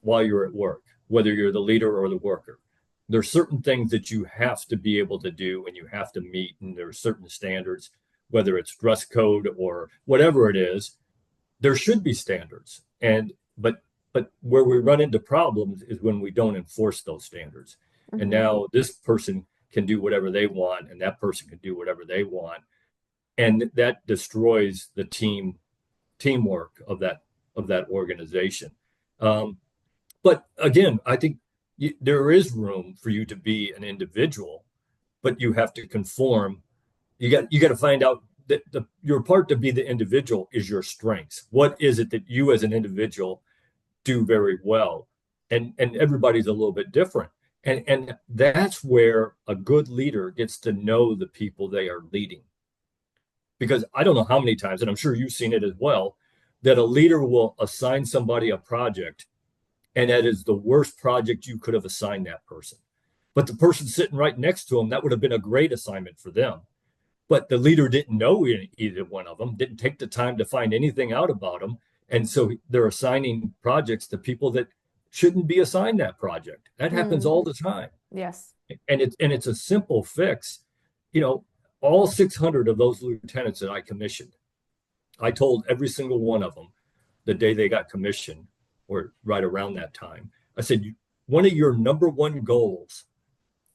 while you're at work, whether you're the leader or the worker. There's certain things that you have to be able to do and you have to meet, and there are certain standards, whether it's dress code or whatever it is. there should be standards, but where we run into problems is when we don't enforce those standards. And now this person can do whatever they want, and that person can do whatever they want, and that destroys the teamwork of that organization. But again, I think there is room for you to be an individual, but you have to conform. You got to find out that your part to be the individual is your strengths. What is it that you as an individual do very well? And everybody's a little bit different. And that's where a good leader gets to know the people they are leading. Because I don't know how many times, and I'm sure you've seen it as well, that a leader will assign somebody a project, and that is the worst project you could have assigned that person. But the person sitting right next to them, that would have been a great assignment for them. But the leader didn't know either one of them, didn't take the time to find anything out about them. And so they're assigning projects to people that shouldn't be assigned that project. That happens all the time. Yes. And it's a simple fix. All 600 of those lieutenants that I commissioned, I told every single one of them the day they got commissioned, or right around that time, I said, one of your number one goals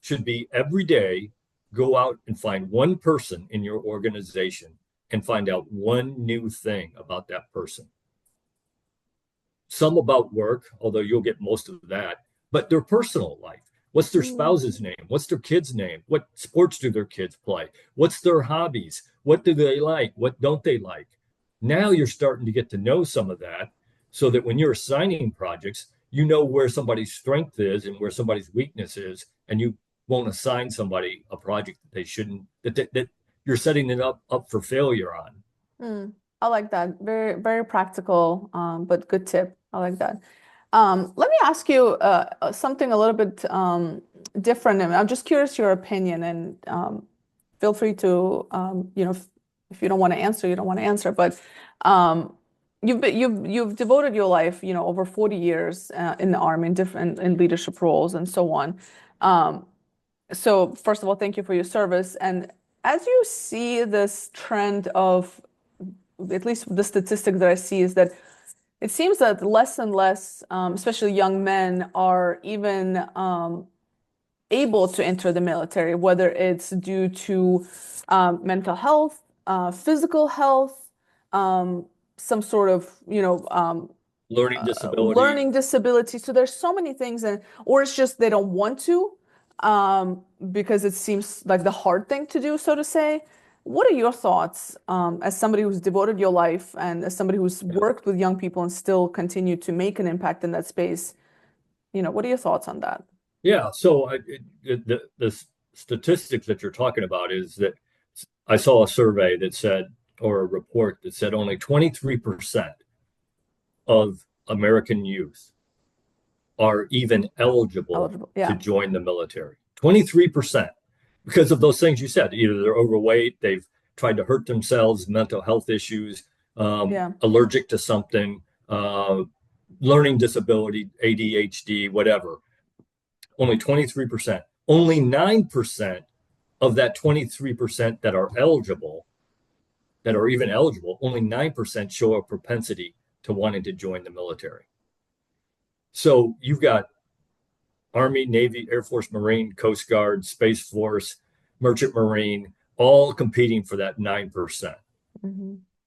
should be every day go out and find one person in your organization and find out one new thing about that person. Some about work, although you'll get most of that, but their personal life. What's their spouse's name? What's their kid's name? What sports do their kids play? What's their hobbies? What do they like? What don't they like? Now you're starting to get to know some of that, so that when you're assigning projects, you know where somebody's strength is and where somebody's weakness is, and you won't assign somebody a project that they shouldn't, that you're setting it up for failure on. I like that. Very, very practical, but good tip. I like that. Let me ask you something a little bit different. And I'm just curious your opinion, and feel free to, if you don't want to answer, you don't want to answer. But you've devoted your life, over 40 years in the Army, in leadership roles and so on. So first of all, thank you for your service. And as you see this trend of, at least the statistic that I see is that it seems that less and less, especially young men, are even able to enter the military, whether it's due to mental health, physical health, some sort of, learning disability. So there's so many things, or it's just they don't want to, because it seems like the hard thing to do, so to say. What are your thoughts as somebody who's devoted your life and as somebody who's worked with young people and still continue to make an impact in that space? What are your thoughts on that? Yeah, so the statistics that you're talking about is that I saw a survey that said, or a report that said only 23% of American youth are even eligible to join the military. 23%. Because of those things you said, either they're overweight, they've tried to hurt themselves, mental health issues, allergic to something, learning disability, ADHD, whatever. Only 23%. Only 9% of that 23% that are eligible, that are even eligible, only 9% show a propensity to wanting to join the military. So you've got Army, Navy, Air Force, Marine, Coast Guard, Space Force, Merchant Marine, all competing for that 9%.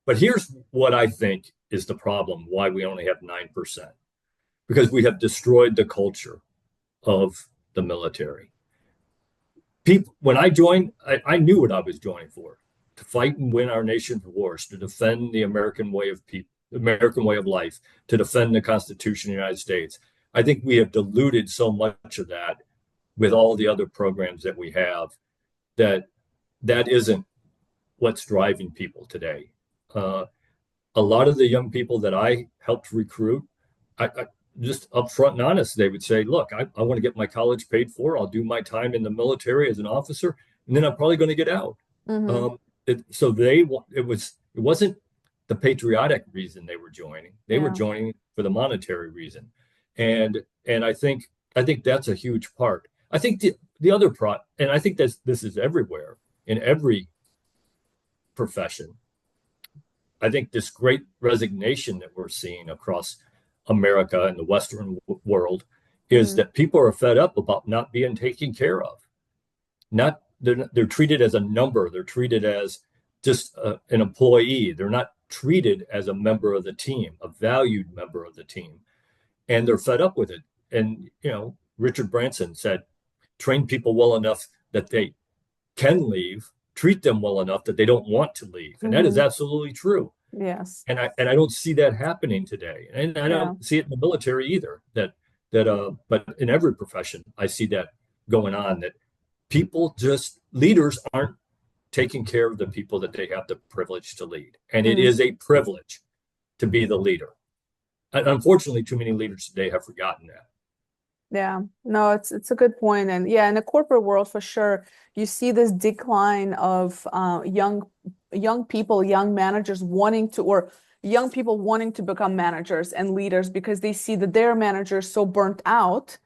But here's what I think is the problem, why we only have 9%. Because we have destroyed the culture of the military. When I joined, I knew what I was joining for: to fight and win our nation's wars, to defend the American way of life, to defend the Constitution of the United States. I think we have diluted so much of that with all the other programs that we have, that isn't what's driving people today. A lot of the young people that I helped recruit, I just upfront and honest, they would say, look, I want to get my college paid for. I'll do my time in the military as an officer, and then I'm probably going to get out. It wasn't the patriotic reason they were joining. They were joining for the monetary reason. And I think that's a huge part. I think the other and I think this is everywhere in every profession. I think this great resignation that we're seeing across America and the Western world is Mm, that people are fed up about not being taken care of. Not they're treated as a number. They're treated as just an employee. They're not treated as a member of the team, a valued member of the team, and they're fed up with it. And Richard Branson said, train people well enough that they can leave, treat them well enough that they don't want to leave, and that is hmm. absolutely true. Yes. And I don't see that happening today, and I Yeah. don't see it in the military either. But in every profession, I see that going on. That people just leaders aren't taking care of the people that they have the privilege to lead, and it Mm. is a privilege to be the leader. And unfortunately, too many leaders today have forgotten that. Yeah, no, it's a good point. And yeah, in the corporate world for sure, you see this decline of young people, young managers wanting to, or young people wanting to become managers and leaders because they see that their managers so burnt out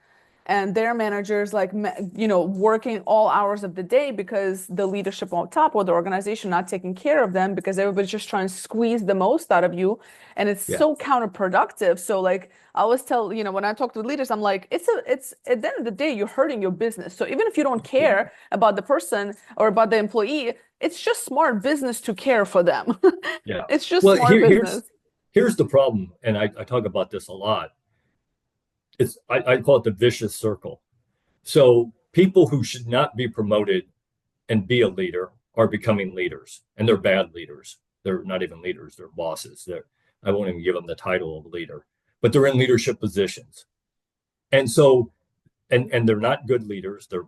and their managers like working all hours of the day because the leadership on top or the organization not taking care of them because everybody's just trying to squeeze the most out of you, and it's Yeah, so counterproductive. So like I always tell, when I talk to leaders, I'm like, it's at the end of the day you're hurting your business. So even if you don't yeah, care about the person or about the employee, it's just smart business to care for them. yeah. It's just Well, smart business. here's the problem, and I talk about this a lot. I call it the vicious circle. So people who should not be promoted and be a leader are becoming leaders, and they're bad leaders. They're not even leaders; they're bosses. I won't even give them the title of leader, but they're in leadership positions, and so and they're not good leaders. They're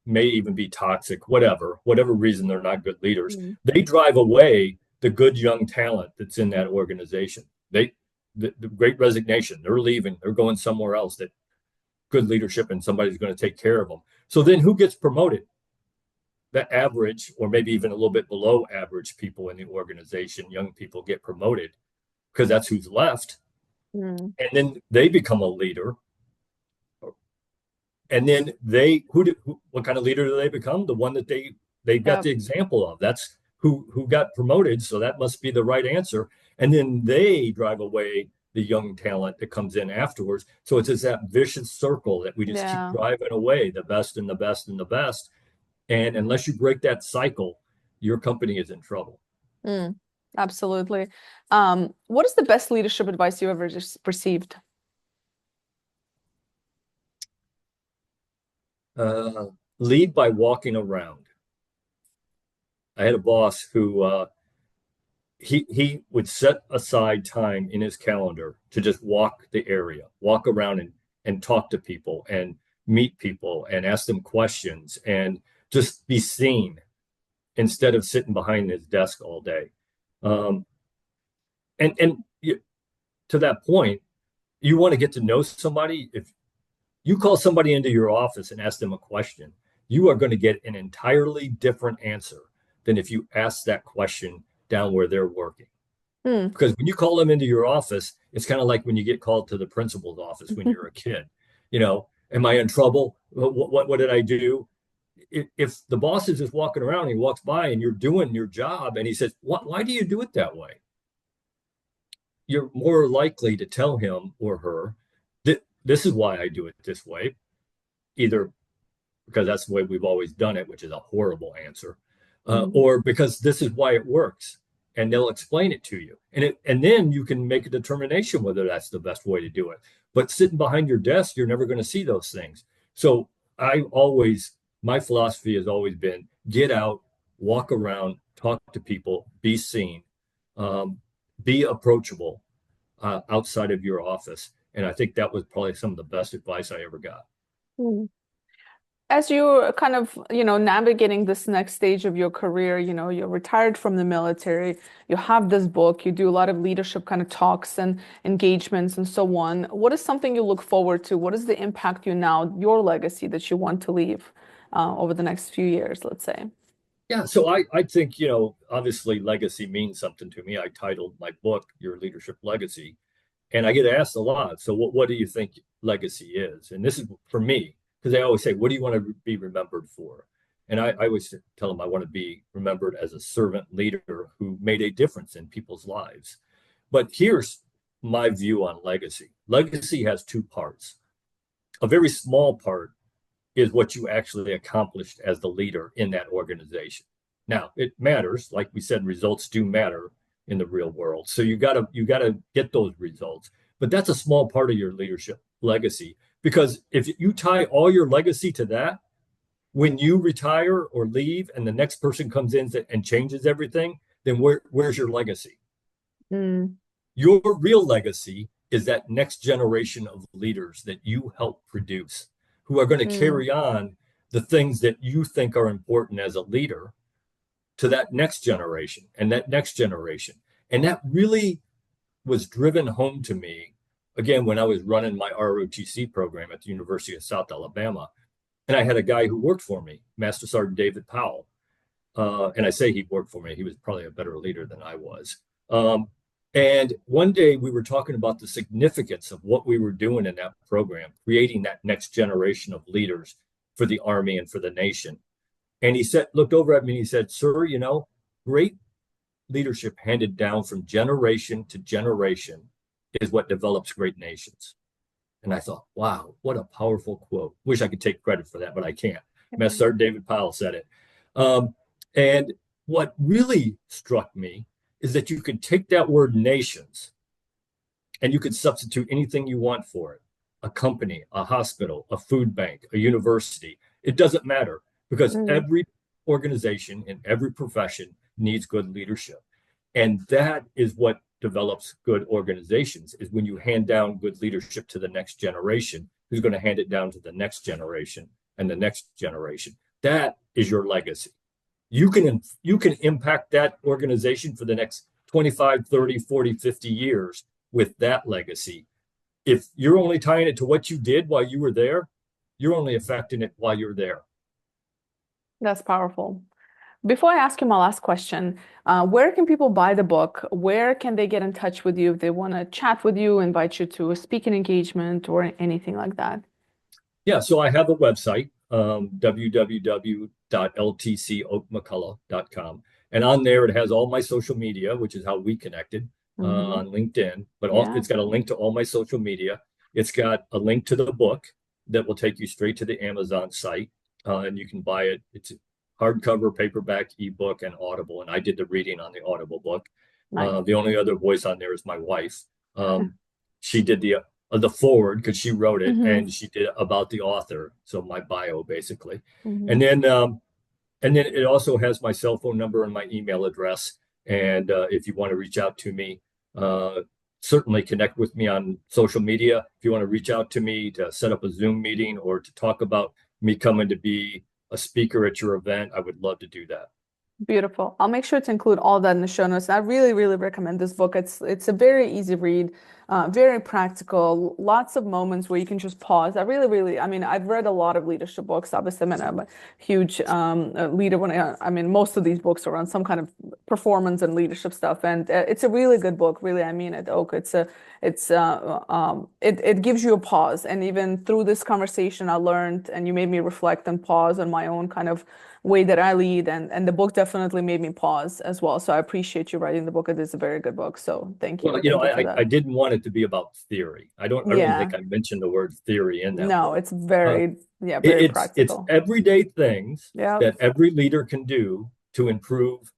may even be toxic, whatever reason they're not good leaders. Mm. They drive away the good young talent that's in that organization. The great resignation, they're leaving, they're going somewhere else that good leadership and somebody's going to take care of them. So then who gets promoted? The average, or maybe even a little bit below average people in the organization, young people get promoted because that's who's left. Mm. And then they become a leader. And then what kind of leader do they become? The one that they got Yeah. the example of. That's who got promoted. So that must be the right answer. And then they drive away the young talent that comes in afterwards. So it's just that vicious circle that we just keep Yeah. driving away the best and the best and the best. And unless you break that cycle, your company is in trouble. Mm. Absolutely. What is the best leadership advice you ever just received? Uh, Lead by walking around. I had a boss who he would set aside time in his calendar to just walk the area, walk around and talk to people and meet people and ask them questions and just be seen instead of sitting behind his desk all day. Um, and to that point, you want to get to know somebody. If you call somebody into your office and ask them a question, you are going to get an entirely different answer than if you ask that question down where they're working. Hmm. Because when you call them into your office, it's kind of like when you get called to the principal's office when you're a kid. Am I in trouble? What did I do? If the boss is just walking around and he walks by and you're doing your job and he says, why do you do it that way? You're more likely to tell him or her that this is why I do it this way, either because that's the way we've always done it, which is a horrible answer, Mm. or because this is why it works, and they'll explain it to you, and then you can make a determination whether that's the best way to do it. But sitting behind your desk, you're never going to see those things. So my philosophy has always been get out, walk around, talk to people, be seen, um, be approachable outside of your office. And I think that was probably some of the best advice I ever got. Mm. As you're kind of, navigating this next stage of your career, you're retired from the military, you have this book, you do a lot of leadership kind of talks and engagements and so on. What is something you look forward to? What is the impact your legacy that you want to leave over the next few years, let's say? Yeah, so I think, obviously legacy means something to me. I titled my book Your Leadership Legacy, and I get asked a lot. So what do you think legacy is? And this is for me, because they always say, what do you want to be remembered for? And I always tell them I want to be remembered as a servant leader who made a difference in people's lives. But here's my view on legacy. Legacy has two parts. A very small part is what you actually accomplished as the leader in that organization. Now, it matters. Like we said, results do matter in the real world. So you gotta get those results. But that's a small part of your leadership legacy. Because if you tie all your legacy to that, when you retire or leave and the next person comes in and changes everything, then where's your legacy? Your real legacy is that next generation of leaders that you help produce, who are going to carry on the things that you think are important as a leader to that next generation and that next generation. And that really was driven home to me, again, when I was running my ROTC program at the University of South Alabama. And I had a guy who worked for me, Master Sergeant David Powell. And I say he worked for me. He was probably a better leader than I was. And one day we were talking about the significance of what we were doing in that program, creating that next generation of leaders for the Army and for the nation. And he looked over at me and he said, "Sir, great leadership handed down from generation to generation is what develops great nations." And I thought, wow, what a powerful quote. Wish I could take credit for that, but I can't. Master Sergeant David Powell said it. And what really struck me is that you could take that word nations and you could substitute anything you want for it. A company, a hospital, a food bank, a university. It doesn't matter, because every organization in every profession needs good leadership. And that is what develops good organizations, is when you hand down good leadership to the next generation, who's going to hand it down to the next generation and the next generation. That is your legacy. You can impact that organization for the next 25, 30, 40, 50 years with that legacy. If you're only tying it to what you did while you were there, you're only affecting it while you're there. That's powerful. Before I ask you my last question, where can people buy the book? Where can they get in touch with you if they want to chat with you, invite you to a speaking engagement or anything like that? Yeah, so I have a website, www.ltcoakmcculloch.com. And on there, it has all my social media, which is how we connected on LinkedIn. But it's got a link to all my social media. It's got a link to the book that will take you straight to the Amazon site. And you can buy it. It's hardcover, paperback, ebook, and Audible. And I did the reading on the Audible book. Nice. The only other voice on there is my wife. She did the forward because she wrote it, and she did about the author. So my bio, basically. And then it also has my cell phone number and my email address. And if you want to reach out to me, certainly connect with me on social media. If you want to reach out to me to set up a Zoom meeting or to talk about me coming to be a speaker at your event, I would love to do that. Beautiful. I'll make sure to include all that in the show notes. I really, really recommend this book. It's a very easy read, very practical, lots of moments where you can just pause. I mean, I've read a lot of leadership books. Obviously, I'm a huge leader. Most of these books are on some kind of performance and leadership stuff. And it's a really good book. Really, I mean it, Oak. It gives you a pause. And even through this conversation, I learned, and you made me reflect and pause on my own kind of way that I lead, and the book definitely made me pause as well. So I appreciate you writing the book. It is a very good book. So thank you. Well, I didn't want it to be about theory. I don't think I mentioned the word theory in that. No, book. It's very practical. It's everyday things that every leader can do to improve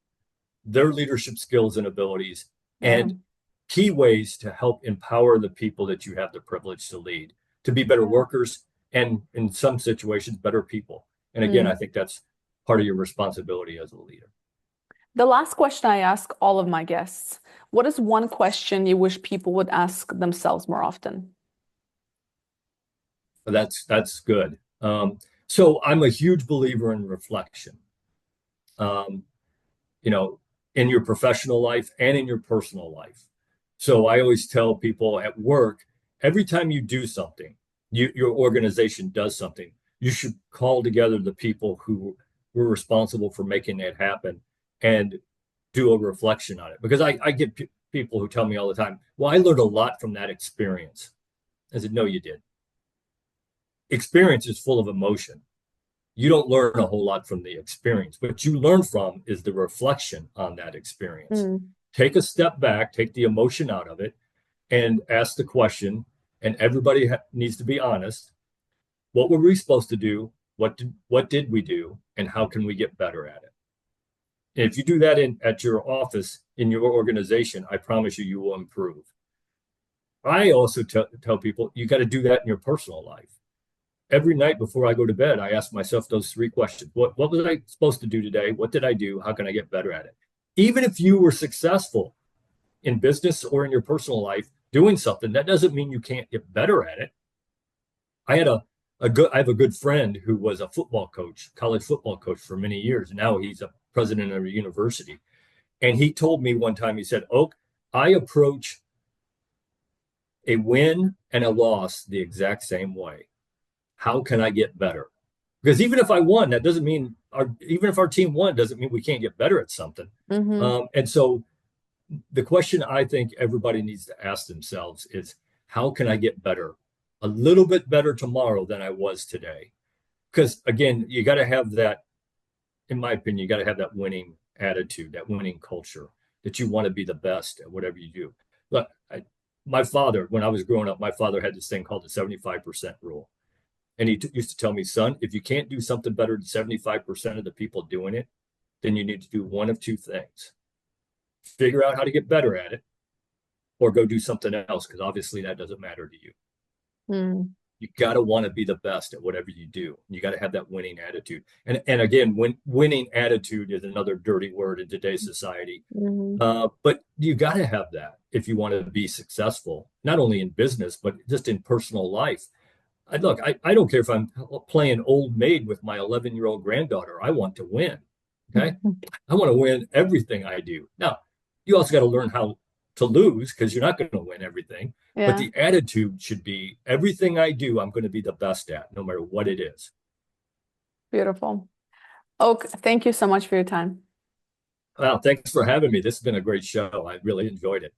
their leadership skills and abilities, and key ways to help empower the people that you have the privilege to lead, to be better workers, and in some situations, better people. And again, I think that's part of your responsibility as a leader. The last question I ask all of my guests: what is one question you wish people would ask themselves more often? That's good. So I'm a huge believer in reflection. In your professional life and in your personal life. So I always tell people at work, every time you do something, your organization does something, you should call together the people who were responsible for making it happen and do a reflection on it. Because I get people who tell me all the time, well, I learned a lot from that experience. I said, no, you did. Experience is full of emotion. you don't learn a whole lot from the experience. What you learn from is the reflection on that experience. Take a step back, take the emotion out of it, and ask the question, and everybody needs to be honest. What were we supposed to do? What did we do? And how can we get better at it? And if you do that at your office, in your organization, I promise you, you will improve. I also tell people, you got to do that in your personal life. Every night before I go to bed, I ask myself those 3 questions. What was I supposed to do today? What did I do? How can I get better at it? Even if you were successful in business or in your personal life doing something, that doesn't mean you can't get better at it. I have a good friend who was a football coach, college football coach for many years. Now he's a president of a university. And he told me one time, he said, Oak, I approach a win and a loss the exact same way. How can I get better? Because even if I won, that doesn't mean, even if our team won, doesn't mean we can't get better at something. And so the question I think everybody needs to ask themselves is, how can I get better? A little bit better tomorrow than I was today. Because again, you got to have that, in my opinion, you got to have that winning attitude, that winning culture, that you want to be the best at whatever you do. Look, my father, when I was growing up, my father had this thing called the 75% rule. And he used to tell me, son, if you can't do something better than 75% of the people doing it, then you need to do one of 2 things. Figure out how to get better at it, or go do something else, because obviously that doesn't matter to you. You got to want to be the best at whatever you do. You got to have that winning attitude. And again, winning attitude is another dirty word in today's society. But you got to have that if you want to be successful, not only in business, but just in personal life. I don't care if I'm playing old maid with my 11-year-old granddaughter. I want to win. Okay. I want to win everything I do. Now, you also got to learn how to lose, because you're not going to win everything. But the attitude should be, everything I do, I'm going to be the best at, no matter what it is. Beautiful. Oak, thank you so much for your time. Well, thanks for having me. This has been a great show. I really enjoyed it.